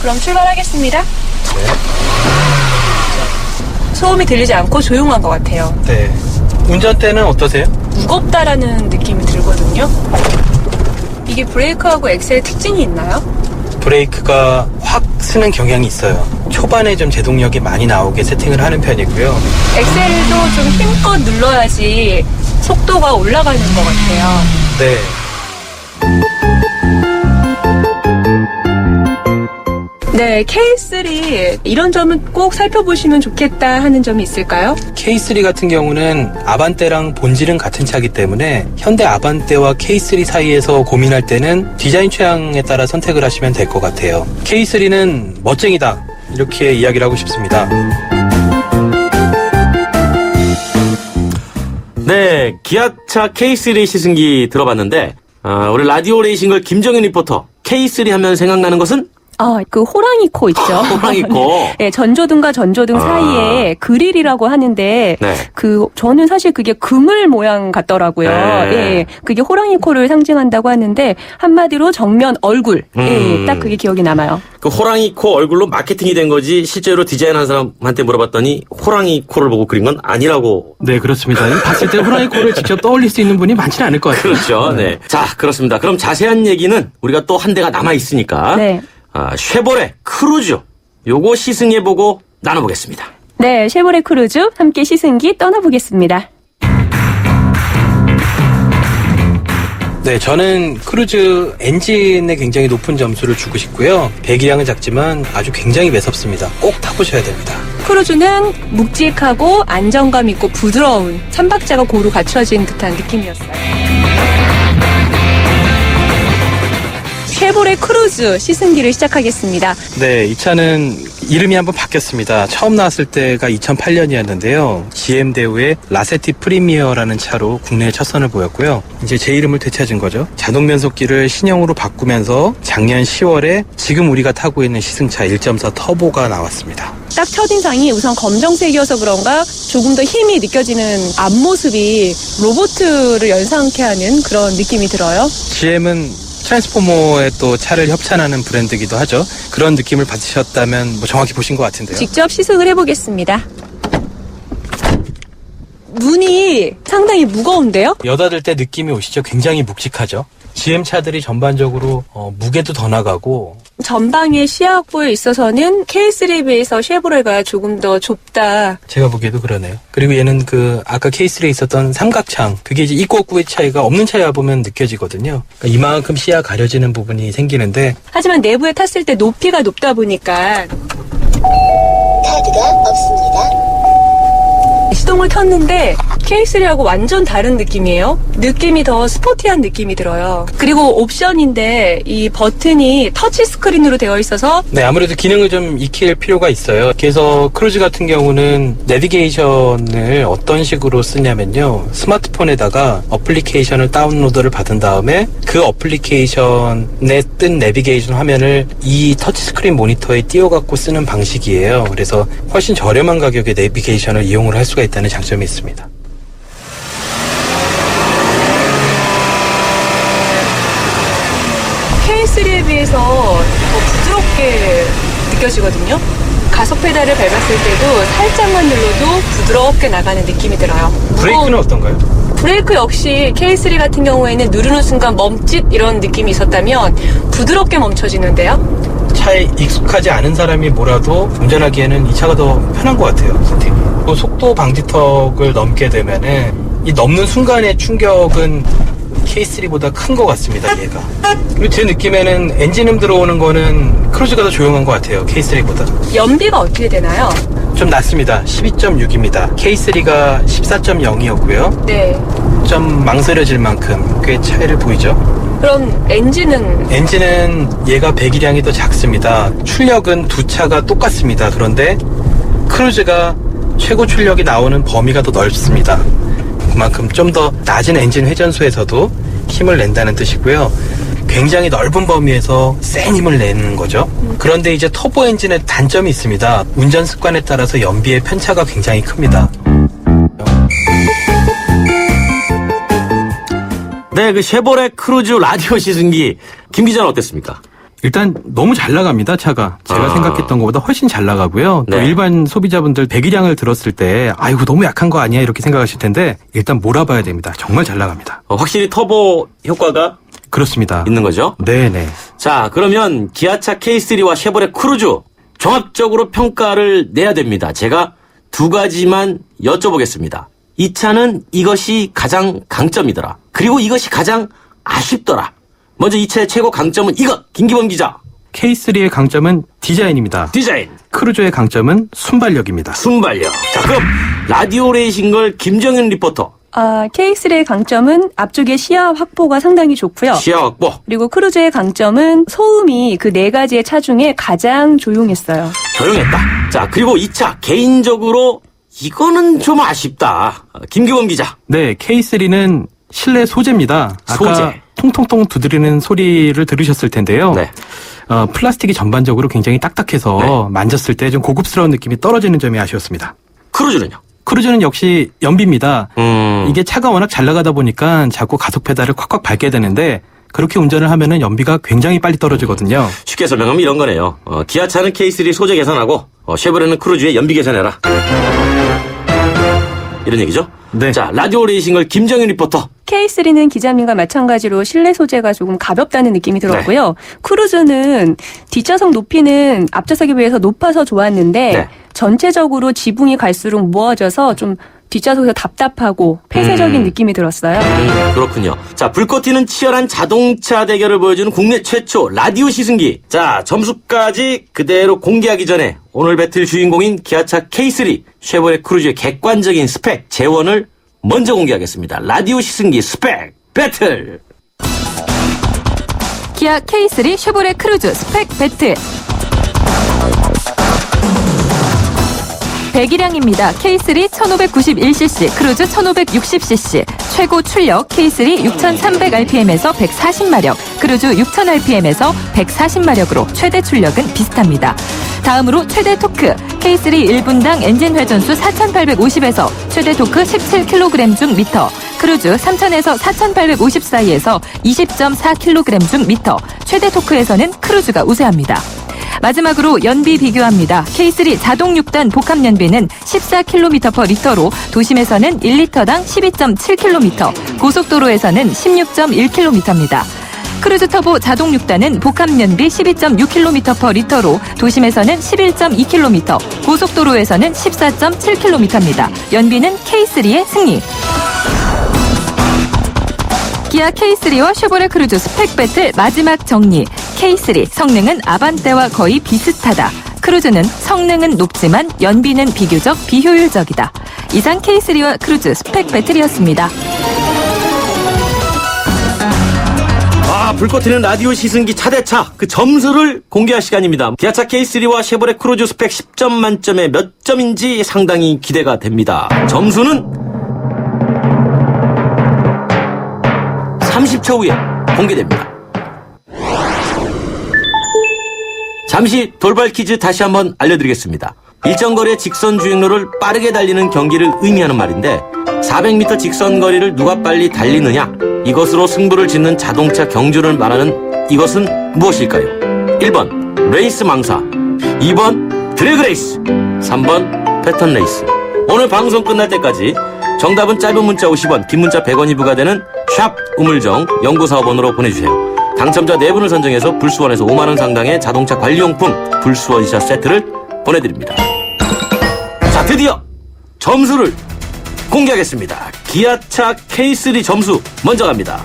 그럼 출발하겠습니다. 네. 소음이 들리지 않고 조용한 것 같아요. 네. 운전대는 어떠세요? 무겁다라는 느낌이 들거든요. 이게 브레이크하고 엑셀의 특징이 있나요? 브레이크가 확 쓰는 경향이 있어요. 초반에 좀 제동력이 많이 나오게 세팅을 하는 편이고요. 엑셀도 좀 힘껏 눌러야지 속도가 올라가는 것 같아요. 네. 네, K3 이런 점은 꼭 살펴보시면 좋겠다 하는 점이 있을까요? K3 같은 경우는 아반떼랑 본질은 같은 차기 때문에 현대 아반떼와 K3 사이에서 고민할 때는 디자인 취향에 따라 선택을 하시면 될 것 같아요. K3는 멋쟁이다, 이렇게 이야기를 하고 싶습니다. 네, 기아차 K3 시승기 들어봤는데 우리 라디오 레이싱걸 김정윤 리포터, K3 하면 생각나는 것은? 그 호랑이 코 있죠. 호랑이 코. 네, 전조등과 전조등 사이에 그릴이라고 하는데 네. 저는 사실 그게 그물 모양 같더라고요. 네. 예, 그게 호랑이 코를 상징한다고 하는데 한마디로 정면 얼굴. 예, 딱 그게 기억이 남아요. 그 호랑이 코 얼굴로 마케팅이 된 거지 실제로 디자인한 사람한테 물어봤더니 호랑이 코를 보고 그린 건 아니라고. 네, 그렇습니다. 봤을 때 호랑이 코를 직접 떠올릴 수 있는 분이 많지는 않을 것 같아요. 그렇죠. 네. 자, 그렇습니다. 그럼 자세한 얘기는 우리가 또 한 대가 남아 있으니까. 네. 쉐보레 크루즈 요거 시승해보고 나눠보겠습니다. 네, 쉐보레 크루즈 함께 시승기 떠나보겠습니다. 네, 저는 크루즈 엔진에 굉장히 높은 점수를 주고 싶고요. 배기량은 작지만 아주 굉장히 매섭습니다. 꼭 타보셔야 됩니다. 크루즈는 묵직하고 안정감 있고 부드러운 3박자가 고루 갖춰진 듯한 느낌이었어요. 쉐보레 크루즈 시승기를 시작하겠습니다. 네, 이 차는 이름이 한번 바뀌었습니다. 처음 나왔을 때가 2008년이었는데요. GM 대우의 라세티 프리미어라는 차로 국내에 첫 선을 보였고요. 이제 제 이름을 되찾은 거죠. 자동 변속기를 신형으로 바꾸면서 작년 10월에 지금 우리가 타고 있는 시승차 1.4 터보가 나왔습니다. 딱 첫인상이 우선 검정색이어서 그런가 조금 더 힘이 느껴지는 앞모습이 로보트를 연상케 하는 그런 느낌이 들어요. GM은 트랜스포머에 또 차를 협찬하는 브랜드이기도 하죠. 그런 느낌을 받으셨다면 정확히 보신 것 같은데요. 직접 시승을 해보겠습니다. 문이 상당히 무거운데요? 여닫을 때 느낌이 오시죠? 굉장히 묵직하죠. GM 차들이 전반적으로 무게도 더 나가고 전방의 시야 확보에 있어서는 K3에 비해서 쉐보레가 조금 더 좁다. 제가 보기에도 그러네요. 그리고 얘는 아까 K3에 있었던 삼각창, 그게 이제 있고 없고의 차이가 없는 차에 와보면 느껴지거든요. 그러니까 이만큼 시야 가려지는 부분이 생기는데 하지만 내부에 탔을 때 높이가 높다 보니까 카드가 없습니다. 시동을 켰는데 K3하고 완전 다른 느낌이에요. 느낌이 더 스포티한 느낌이 들어요. 그리고 옵션인데 이 버튼이 터치 스크린으로 되어 있어서 네, 아무래도 기능을 좀 익힐 필요가 있어요. 그래서 크루즈 같은 경우는 내비게이션을 어떤 식으로 쓰냐면요. 스마트폰에다가 어플리케이션을 다운로드를 받은 다음에 그 어플리케이션에 뜬 내비게이션 화면을 이 터치스크린 모니터에 띄워갖고 쓰는 방식이에요. 그래서 훨씬 저렴한 가격에 내비게이션을 이용을 할 수가 있다는 장점이 있습니다. K3에 비해서 더 부드럽게 느껴지거든요. 가속 페달을 밟았을 때도 살짝만 눌러도 부드럽게 나가는 느낌이 들어요. 브레이크는 어떤가요? 브레이크 역시 K3 같은 경우에는 누르는 순간 멈칫 이런 느낌이 있었다면 부드럽게 멈춰지는데요. 차에 익숙하지 않은 사람이 몰아도 운전하기에는 이 차가 더 편한 것 같아요, 선택이. 또 속도 방지턱을 넘게 되면은 이 넘는 순간의 충격은 K3보다 큰 것 같습니다, 얘가. 그리고 제 느낌에는 엔진음 들어오는 거는 크루즈가 더 조용한 것 같아요, K3보다. 연비가 어떻게 되나요? 좀 낮습니다. 12.6입니다. K3가 14.0이었고요. 네. 좀 망설여질 만큼 꽤 차이를 보이죠. 그럼 엔진은? 엔진은 얘가 배기량이 더 작습니다. 출력은 두 차가 똑같습니다. 그런데 크루즈가 최고 출력이 나오는 범위가 더 넓습니다. 그만큼 좀 더 낮은 엔진 회전수에서도 힘을 낸다는 뜻이고요. 굉장히 넓은 범위에서 센 힘을 내는 거죠. 그런데 이제 터보 엔진의 단점이 있습니다. 운전 습관에 따라서 연비의 편차가 굉장히 큽니다. 네, 그 쉐보레 크루즈 라디오 시승기 김 기자는 어땠습니까? 일단 너무 잘 나갑니다, 차가. 제가 생각했던 것보다 훨씬 잘 나가고요. 또 네. 일반 소비자분들 배기량을 들었을 때 아이고 너무 약한 거 아니야 이렇게 생각하실 텐데 일단 몰아봐야 됩니다. 정말 잘 나갑니다. 확실히 터보 효과가 그렇습니다. 있는 거죠? 네네. 자, 그러면 기아차 K3와 쉐보레 크루즈 종합적으로 평가를 내야 됩니다. 제가 두 가지만 여쭤보겠습니다. 이 차는 이것이 가장 강점이더라. 그리고 이것이 가장 아쉽더라. 먼저 이 차의 최고 강점은 이것! 김기범 기자. K3의 강점은 디자인입니다. 디자인. 크루즈의 강점은 순발력입니다. 순발력. 자, 그럼 라디오 레이싱걸 김정윤 리포터. K3의 강점은 앞쪽의 시야 확보가 상당히 좋고요. 시야 확보. 그리고 크루즈의 강점은 소음이 그 네 가지의 차 중에 가장 조용했어요. 조용했다. 자, 그리고 이 차 개인적으로 이거는 좀 아쉽다. 김기범 기자. 네, K3는 실내 소재입니다. 아까 소재. 통통통 두드리는 소리를 들으셨을 텐데요. 네. 플라스틱이 전반적으로 굉장히 딱딱해서 네. 만졌을 때 좀 고급스러운 느낌이 떨어지는 점이 아쉬웠습니다. 크루즈는요? 크루즈는 역시 연비입니다. 이게 차가 워낙 잘 나가다 보니까 자꾸 가속 페달을 콱콱 밟게 되는데 그렇게 운전을 하면은 연비가 굉장히 빨리 떨어지거든요. 쉽게 설명하면 이런 거네요. 기아차는 K3 소재 개선하고 쉐보레는 크루즈의 연비 개선해라. 이런 얘기죠? 네. 자, 라디오 레이싱을 김정윤 리포터. K3는 기자님과 마찬가지로 실내 소재가 조금 가볍다는 느낌이 들었고요. 크루즈는 뒷좌석 높이는 앞좌석에 비해서 높아서 좋았는데 네. 전체적으로 지붕이 갈수록 모아져서 좀 뒷좌석에서 답답하고 폐쇄적인 느낌이 들었어요. 그렇군요. 자, 불꽃 튀는 치열한 자동차 대결을 보여주는 국내 최초 라디오 시승기. 자, 점수까지 그대로 공개하기 전에 오늘 배틀 주인공인 기아차 K3, 쉐보레 크루즈의 객관적인 스펙, 재원을 먼저 공개하겠습니다. 라디오 시승기 스펙 배틀. 기아 K3 쉐보레 크루즈 스펙 배틀. 배기량입니다. K3 1591cc, 크루즈 1560cc. 최고 출력 K3 6300rpm에서 140마력, 크루즈 6000rpm에서 140마력으로 최대 출력은 비슷합니다. 다음으로 최대 토크 K3 1분당 엔진 회전수 4850에서 최대 토크 17kg 중 미터, 크루즈 3000에서 4850 사이에서 20.4kg 중 미터, 최대 토크에서는 크루즈가 우세합니다. 마지막으로 연비 비교합니다. K3 자동 6단 복합 연비는 14km/L로 도심에서는 1리터당 12.7km, 고속도로에서는 16.1km입니다. 크루즈 터보 자동 6단은 복합 연비 12.6km/L로 도심에서는 11.2km, 고속도로에서는 14.7km입니다. 연비는 K3의 승리. 기아 K3와 쉐보레 크루즈 스펙 배틀 마지막 정리. K3 성능은 아반떼와 거의 비슷하다. 크루즈는 성능은 높지만 연비는 비교적 비효율적이다. 이상 K3와 크루즈 스펙 배틀이었습니다. 불꽃 튀는 라디오 시승기 차대차 그 점수를 공개할 시간입니다. 기아차 K3와 쉐보레 크루즈 스펙 10점 만점에 몇 점인지 상당히 기대가 됩니다. 점수는 30초 후에 공개됩니다. 잠시 돌발 퀴즈 다시 한번 알려드리겠습니다. 일정 거리의 직선 주행로를 빠르게 달리는 경기를 의미하는 말인데 400m 직선 거리를 누가 빨리 달리느냐, 이것으로 승부를 짓는 자동차 경주를 말하는 이것은 무엇일까요? 1번 레이스 망사, 2번 드래그 레이스, 3번 패턴 레이스. 오늘 방송 끝날 때까지 정답은 짧은 문자 50원, 긴 문자 100원이 부과되는 샵 우물정 0945번으로 보내주세요. 당첨자 4분을 선정해서 불수원에서 5만 원 상당의 자동차 관리용품 불수원샷 세트를 보내드립니다. 자, 드디어 점수를 공개하겠습니다. 기아차 K3 점수 먼저 갑니다.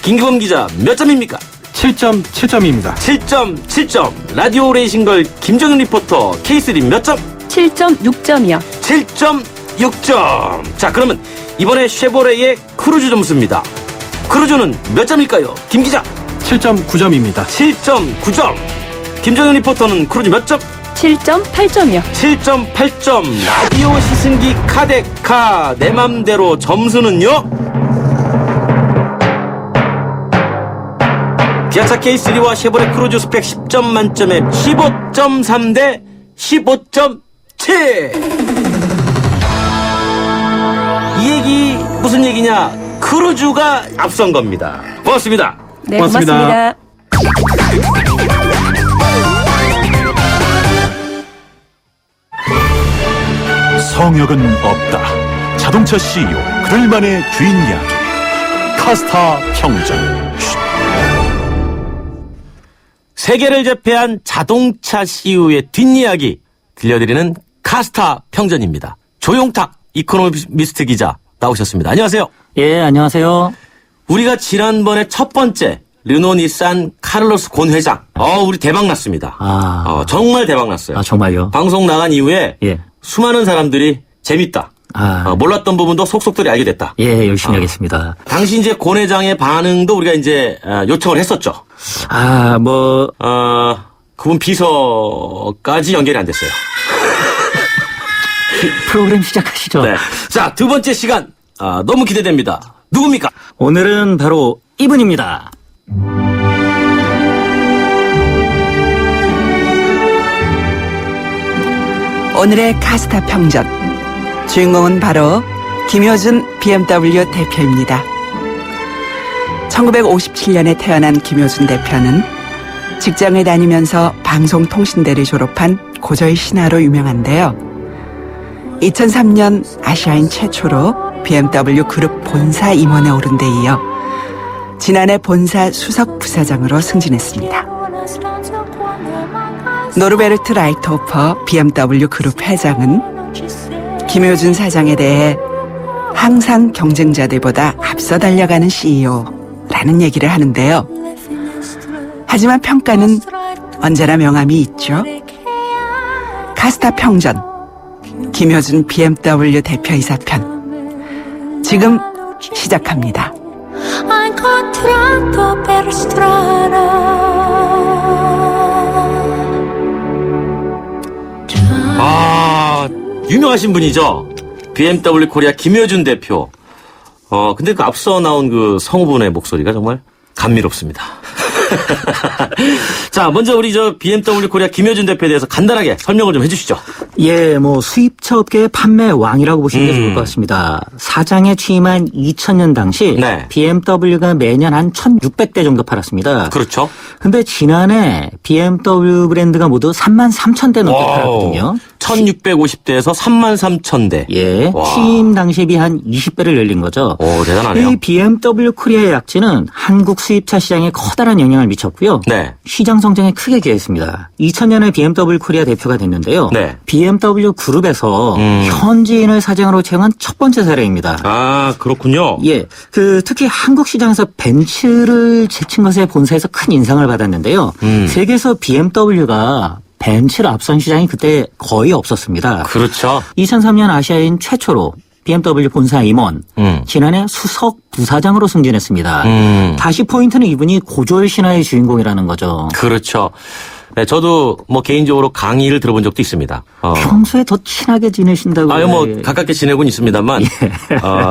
김규범 기자 몇 점입니까? 7점입니다. 7.7점. 라디오 레이싱걸 김정은 리포터 K3 몇 점? 7.6점이요. 7.6점. 자, 그러면 이번에 쉐보레의 크루즈 점수입니다. 크루즈는 몇 점일까요? 김 기자. 7.9점입니다. 7.9점. 김정은 리포터는 크루즈 몇 점? 7.8점이요. 7.8점. 라디오 시승기 카데카 내 맘대로 점수는요? 기아차 K3와 쉐보레 크루즈 스펙 10점 만점에 15.3 대 15.7. 이 얘기 무슨 얘기냐? 크루즈가 앞선 겁니다. 고맙습니다. 네, 고맙습니다. 성역은 없다. 자동차 CEO 그들만의 주인 이야기. 카스타 평전. 세계를 제패한 자동차 CEO의 뒷이야기 들려드리는 카스타 평전입니다. 조용탁 이코노미스트 기자 나오셨습니다. 안녕하세요. 예, 안녕하세요. 우리가 지난번에 첫 번째 르노 닛산 카를로스 곤 회장, 우리 대박 났습니다. 정말 대박 났어요. 정말요? 방송 나간 이후에 예. 수많은 사람들이 재밌다. 몰랐던 부분도 속속들이 알게 됐다. 예, 열심히 하겠습니다. 당시 이제 곤 회장의 반응도 우리가 이제 요청을 했었죠. 그분 비서까지 연결이 안 됐어요. 프로그램 시작하시죠. 네. 자, 두 번째 시간 너무 기대됩니다. 누굽니까? 오늘은 바로 이분입니다. 오늘의 카스타 평전 주인공은 바로 김효준 BMW 대표입니다. 1957년에 태어난 김효준 대표는 직장을 다니면서 방송통신대를 졸업한 고저의 신하로 유명한데요. 2003년 아시아인 최초로 BMW 그룹 본사 임원에 오른 데 이어 지난해 본사 수석 부사장으로 승진했습니다. 노르베르트 라이트호퍼 BMW 그룹 회장은 김효준 사장에 대해 항상 경쟁자들보다 앞서 달려가는 CEO라는 얘기를 하는데요. 하지만 평가는 언제나 명암이 있죠. 카스타 평전 김효준 BMW 대표이사 편 지금 시작합니다. 유명하신 분이죠. BMW 코리아 김효준 대표. 근데 그 앞서 나온 그 성우분의 목소리가 정말 감미롭습니다. 자, 먼저 우리 BMW 코리아 김효준 대표에 대해서 간단하게 설명을 좀 해주시죠. 예, 수입차 업계의 판매 왕이라고 보시는 게 좋을 것 같습니다. 사장에 취임한 2000년 당시 BMW가 매년 한 1600대 정도 팔았습니다. 그렇죠. 근데 지난해 BMW 브랜드가 모두 33,000대 넘게 팔았거든요. 1650대에서 33,000대. 예. 취임 당시에 비해 한 20배를 늘린 거죠. 오, 대단하네요. 이 BMW 코리아의 약진은 한국 수입차 시장에 커다란 영향을 미쳤고요. 네. 시장 성장에 크게 기여했습니다. 2000년에 BMW 코리아 대표가 됐는데요. 네. BMW 그룹에서 현지인을 사장으로 채용한 첫 번째 사례입니다. 아, 그렇군요. 예. 특히 한국 시장에서 벤츠를 제친 것에 본사에서 큰 인상을 받았는데요. 세계에서 BMW가 벤츠를 앞선 시장이 그때 거의 없었습니다. 그렇죠. 2003년 아시아인 최초로 BMW 본사 임원, 지난해 수석 부사장으로 승진했습니다. 다시 포인트는 이분이 고졸 신화의 주인공이라는 거죠. 그렇죠. 네, 저도 뭐 개인적으로 강의를 들어본 적도 있습니다. 평소에 더 친하게 지내신다고. 아유, 뭐 가깝게 지내고는 있습니다만,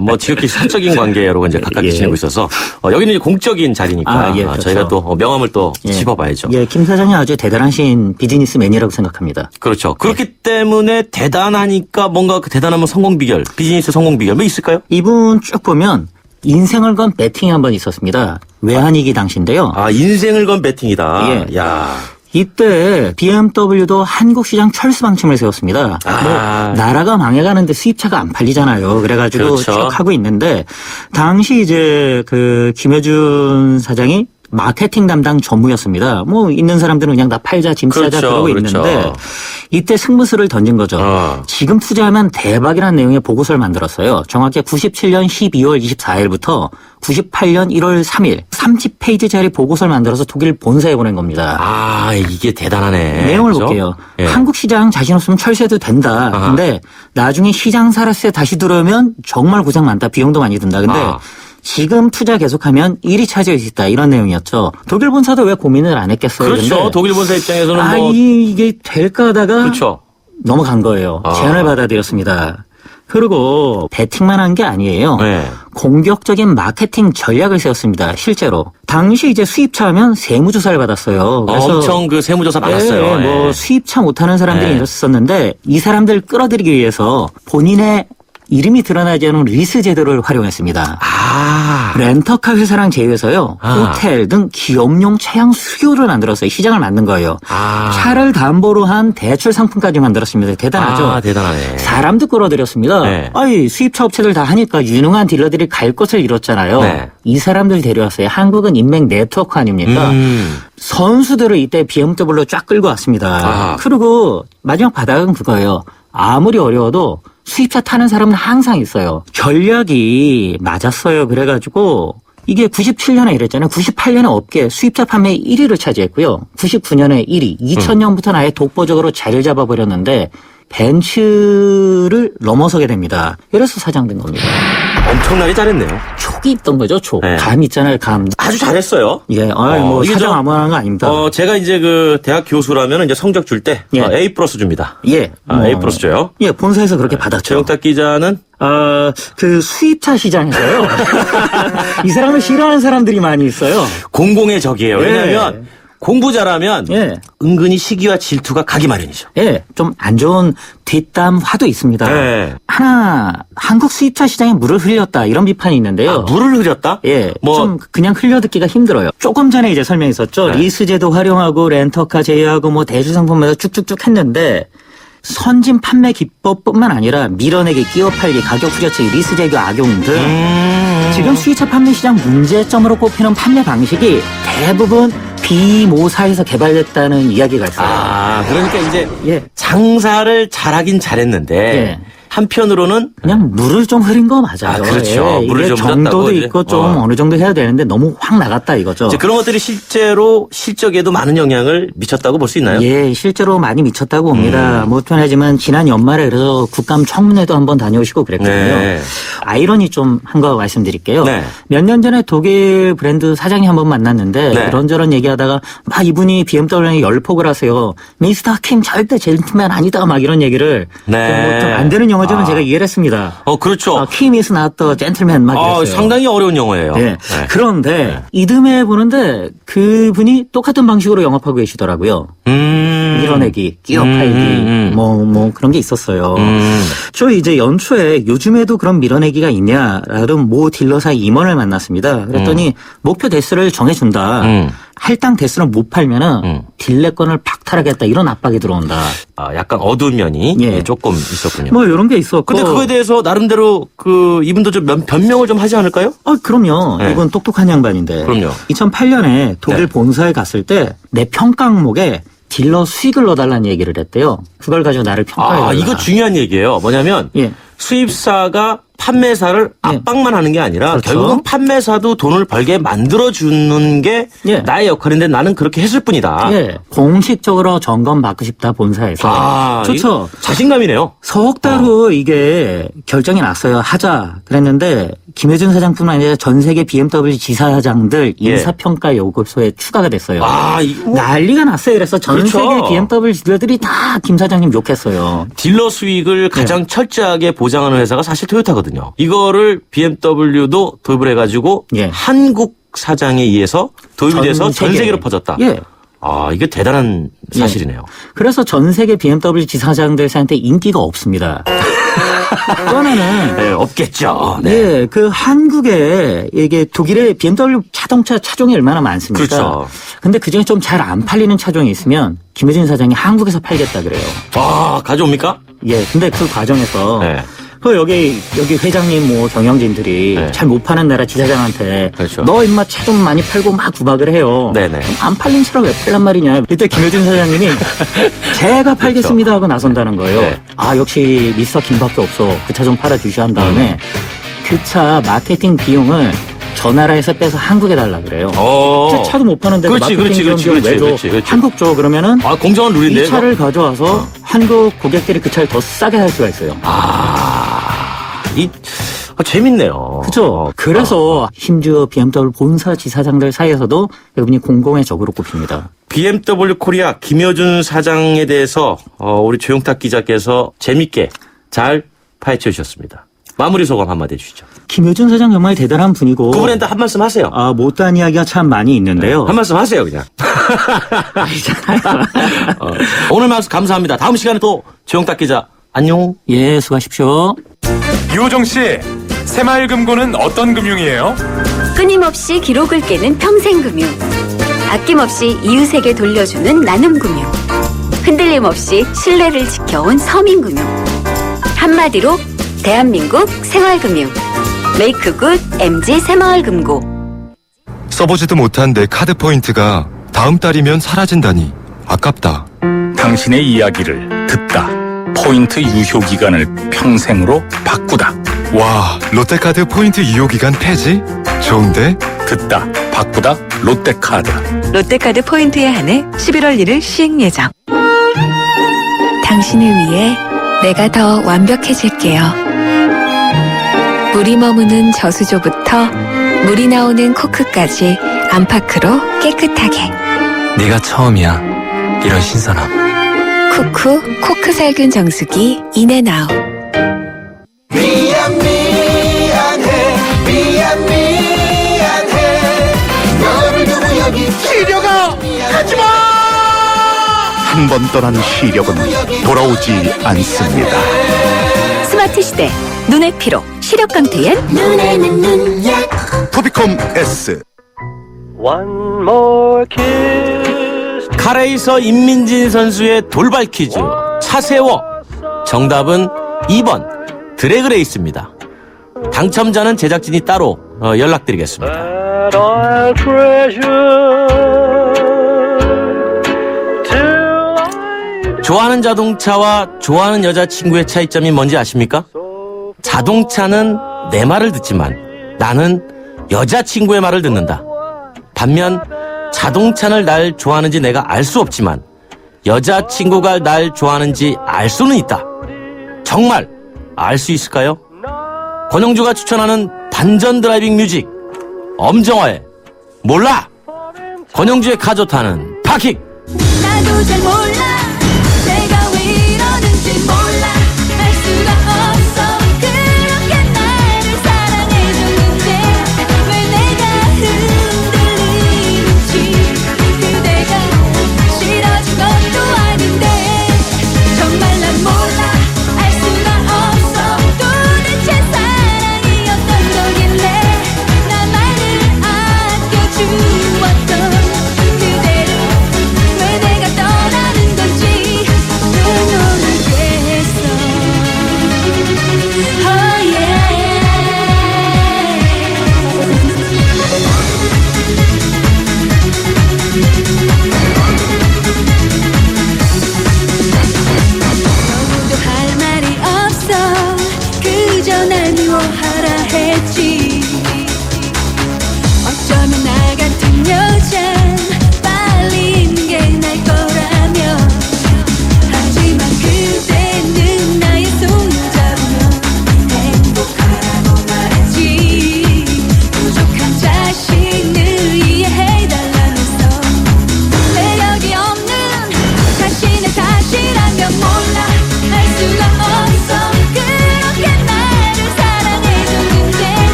뭐 지극히 사적인 관계로 이제 가깝게 지내고 있어서 여기는 이제 공적인 자리니까 그렇죠. 저희가 또 명함을 또 짚어봐야죠. 예, 김 사장이 아주 대단하신 비즈니스맨이라고 생각합니다. 그렇죠. 그렇기 때문에 대단하니까 뭔가 그 대단하면 성공 비결, 비즈니스 성공 비결 뭐 있을까요? 이분 쭉 보면 인생을 건 배팅이 한 번 있었습니다. 외환위기 당시인데요. 인생을 건 배팅이다. 야. 이때 BMW도 한국 시장 철수 방침을 세웠습니다. 뭐 나라가 망해가는데 수입차가 안 팔리잖아요. 그래가지고 그렇죠. 쭉 하고 있는데 당시 이제 그 김여준 사장이 마케팅 담당 전무였습니다. 뭐 있는 사람들은 그냥 다 팔자 짐 싸자 그러고 있는데 이때 승부수를 던진 거죠. 지금 투자하면 대박이라는 내용의 보고서를 만들었어요. 정확히 97년 12월 24일부터 98년 1월 3일 30페이지짜리 보고서를 만들어서 독일 본사에 보낸 겁니다. 이게 대단하네. 내용을 그렇죠? 볼게요. 예. 한국 시장 자신 없으면 철수해도 된다. 근데 나중에 시장 살았을 때 다시 들어오면 정말 고생 많다. 비용도 많이 든다. 근데 지금 투자 계속하면 일이 차질 수 있다. 이런 내용이었죠. 독일 본사도 왜 고민을 안 했겠어요. 그렇죠. 근데 독일 본사 입장에서는 이게 될까 하다가 그렇죠. 넘어간 거예요. 제안을 받아들였습니다. 그리고 배팅만 한 게 아니에요. 공격적인 마케팅 전략을 세웠습니다. 실제로. 당시 이제 수입차 하면 세무조사를 받았어요. 그래서 엄청 그 세무조사 받았어요. 뭐 수입차 못하는 사람들이 있었는데 이 사람들을 끌어들이기 위해서 본인의 이름이 드러나지 않은 리스 제도를 활용했습니다. 렌터카 회사랑 제휴해서요. 호텔 등 기업용 차량 수요를 만들었어요. 시장을 만든 거예요. 차를 담보로 한 대출 상품까지 만들었습니다. 대단하죠. 대단하네. 사람도 끌어들였습니다. 수입차 업체들 다 하니까 유능한 딜러들이 갈 곳을 잃었잖아요. 이 사람들 데려왔어요. 한국은 인맥 네트워크 아닙니까? 선수들을 이때 BMW로 쫙 끌고 왔습니다. 그리고 마지막 바닥은 그거예요. 아무리 어려워도 수입차 타는 사람은 항상 있어요. 전략이 맞았어요. 그래가지고 이게 97년에 이랬잖아요. 98년에 업계 수입차 판매 1위를 차지했고요. 99년에 1위, 2000년부터는 아예 독보적으로 자리를 잡아버렸는데 벤츠를 넘어서게 됩니다. 이래서 사장된 겁니다. 엄청나게 잘했네요. 촉이 있던 거죠, 촉. 감 있잖아요, 감. 아주 잘했어요. 뭐 사장 아무나 하는 거 아닙니다. 제가 이제 그 대학 교수라면 이제 성적 줄 때 A 플러스 줍니다. A 플러스 줘요. 본사에서 그렇게 받았죠. 최영탁 기자는 그 수입차 시장에서요. 이 사람을 싫어하는 사람들이 많이 있어요. 공공의 적이에요. 왜냐하면 공부 잘하면 은근히 시기와 질투가 가기 마련이죠. 좀 안 좋은 뒷담 화도 있습니다. 하나 한국 수입차 시장에 물을 흘렸다 이런 비판이 있는데요. 물을 흘렸다? 좀 그냥 흘려듣기가 힘들어요. 조금 전에 이제 설명했었죠. 리스제도 활용하고 렌터카 제휴하고 뭐 대출 상품에서 쭉쭉쭉 했는데 선진 판매 기법뿐만 아니라 밀어내기, 끼워 팔기, 가격 후려치기, 리스 제휴 악용 등 지금 수입차 판매 시장 문제점으로 꼽히는 판매 방식이 대부분 비모사에서 개발됐다는 이야기가 있어요. 그러니까 이제 장사를 잘하긴 잘했는데 한편으로는 그냥 물을 좀 흐린 거 맞아요. 그렇죠. 물을 좀 정도도 묻었다고 있고 좀 어느 정도 해야 되는데 너무 확 나갔다 이거죠. 이제 그런 것들이 실제로 실적에도 많은 영향을 미쳤다고 볼 수 있나요? 실제로 많이 미쳤다고 봅니다. 뭐 편하지만 지난 연말에 그래서 국감 청문회도 한번 다녀오시고 그랬거든요. 아이러니 좀 한 거 말씀드릴게요. 몇 년 전에 독일 브랜드 사장이 한번 만났는데 이런저런 얘기하다가 막 이분이 BMW에 열폭을 하세요. 미스터 킴 절대 젠틀맨 아니다 막 이런 얘기를 좀 안 되는 영어지만 제가 이해를 했습니다. 그렇죠. 킴 is not the gentleman 막 이랬어요. 상당히 어려운 영어예요. 그런데 이듬해 보는데 그분이 똑같은 방식으로 영업하고 계시더라고요. 밀어내기, 끼워 팔기, 뭐 그런 게 있었어요. 저 이제 연초에 요즘에도 그런 밀어내기가 있냐라는 모 딜러사 임원을 만났습니다. 그랬더니 목표 대수를 정해준다. 할당 대수를 못 팔면은 딜레권을 박탈하겠다 이런 압박이 들어온다. 약간 어두운 면이 조금 있었군요. 뭐 이런 게 있었고. 근데 그거에 대해서 나름대로 이분도 좀 변명을 좀 하지 않을까요? 그럼요. 이분 똑똑한 양반인데. 그럼요. 2008년에 독일 본사에 갔을 때 내 평가 항목에 딜러 수익을 넣어달라는 얘기를 했대요. 그걸 가지고 나를 평가해달라. 이거 중요한 얘기예요. 뭐냐면 수입사가 판매사를 압박만 하는 게 아니라 그렇죠. 결국은 판매사도 돈을 벌게 만들어주는 게 나의 역할인데 나는 그렇게 했을 뿐이다. 예. 공식적으로 점검 받고 싶다 본사에서. 좋죠. 자신감이네요. 석 달 후 이게 결정이 났어요. 하자 그랬는데 김효준 사장뿐만 아니라 전 세계 BMW 지사장들 인사평가 요구서에 추가가 됐어요. 난리가 났어요. 그래서 전 그렇죠. 세계 BMW 딜러들이 다 김 사장님 욕했어요. 딜러 수익을 가장 철저하게 보장하는 회사가 사실 토요타거든요. 이거를 BMW도 도입을 해가지고 한국 사장에 의해서 도입이 돼서 전 세계로 퍼졌다. 이게 대단한 사실이네요. 그래서 전 세계 BMW 지사장들 사이한테 인기가 없습니다. 또 하나는 없겠죠. 예, 그 한국에 이게 독일의 BMW 자동차 차종이 얼마나 많습니까? 그렇죠. 근데 그중에 좀 잘 안 팔리는 차종이 있으면 김효진 사장이 한국에서 팔겠다 그래요. 가져옵니까? 예, 근데 그 과정에서 여기 회장님 뭐 경영진들이 잘 못 파는 나라 지사장한테 너 임마 차 좀 많이 팔고 막 구박을 해요. 안 팔린 차를 왜 팔란 말이냐. 이때 김효진 사장님이 제가 팔겠습니다 하고 나선다는 거예요. 역시 미스터 김밖에 없어. 그 차 좀 팔아주셔 한 다음에 그 차 마케팅 비용을 저 나라에서 빼서 한국에 달라 그래요. 차도 못 파는데 마케팅 비용 왜 줘? 한국 줘 그러면은 공정한 룰인데 이 차를 가져와서 한국 고객들이 그 차를 더 싸게 살 수가 있어요. 재밌네요. 그죠. 그래서 심지어 BMW 본사 지사장들 사이에서도 여러분이 공공의 적으로 꼽힙니다. BMW 코리아 김효준 사장에 대해서 우리 조용탁 기자께서 재밌게 잘 파헤쳐 주셨습니다. 마무리 소감 한마디 해주시죠. 김효준 사장 정말 대단한 분이고 그분한테 한 말씀 하세요. 못한 이야기가 참 많이 있는데요. 한 말씀 하세요 그냥. 오늘 말씀 감사합니다. 다음 시간에 또 조용탁 기자 안녕. 예, 수고하십시오. 유호정 씨, 새마을금고는 어떤 금융이에요? 끊임없이 기록을 깨는 평생금융, 아낌없이 이웃에게 돌려주는 나눔금융, 흔들림 없이 신뢰를 지켜온 서민금융. 한마디로 대한민국 생활금융. 메이크 굿 MG 새마을금고. 써보지도 못한 내 카드 포인트가 다음 달이면 사라진다니 아깝다. 당신의 이야기를 듣다. 포인트 유효 기간을 평생으로 바꾸다. 와, 롯데카드 포인트 유효기간 폐지? 좋은데? 듣다, 바꾸다, 롯데카드. 롯데카드 포인트에 한해 11월 1일 시행 예정. 당신을 위해 내가 더 완벽해질게요. 물이 머무는 저수조부터 물이 나오는 코크까지 안파크로 깨끗하게. 네가 처음이야. 이런 신선함. 쿠쿠 코크 살균 정수기 인앤아웃. 너를 두고 여기 시려가 가지마. 한 번 떠난 시력은 돌아오지 않습니다. 스마트 시대 눈의 피로 시력 강퇴엔 눈에는 눈약 토비콤 S. One more kiss. 카레이서 임민진 선수의 돌발 퀴즈. 차세워. 정답은 2번 드래그레이스입니다. 당첨자는 제작진이 따로 연락드리겠습니다. 좋아하는 자동차와 좋아하는 여자친구의 차이점이 뭔지 아십니까? 자동차는 내 말을 듣지만 나는 여자친구의 말을 듣는다. 반면 자동차를 날 좋아하는지 내가 알 수 없지만 여자친구가 날 좋아하는지 알 수는 있다. 정말 알 수 있을까요? 권영주가 추천하는 반전 드라이빙 뮤직 엄정화의 몰라. 권영주의 카조타는 파킥. 나도 잘 몰라.